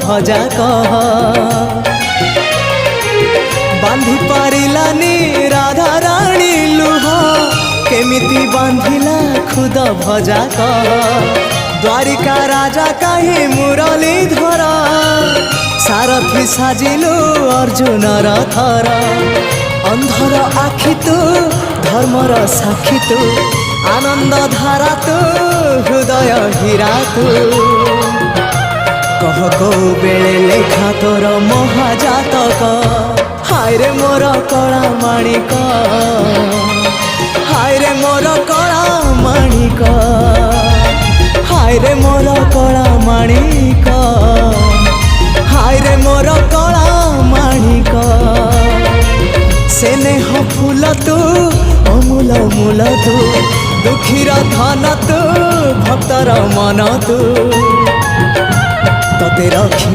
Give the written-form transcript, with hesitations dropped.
ध्वजा कह बांधी पारिलानी राधा रानी लुह केमिति बांधिला खुद भजा कह द्वारिका राजा कहीं मुरली धर सारथी साजिलु अर्जुन रथर अंधर आखि तू धर्मर साक्षी तू आनंद धारा तू हृदय हीरा तू कह को बेले लेखा तोर महाजातक हाय रे मोर कला माणिक हाय रे मोर कला माणिक हाय रे मोर कला माणिक हाय रे मोर कला माणिक स्नेह फूल तू अमूल मूल तू दुखीर धन तू भक्तर मन तू तते रखी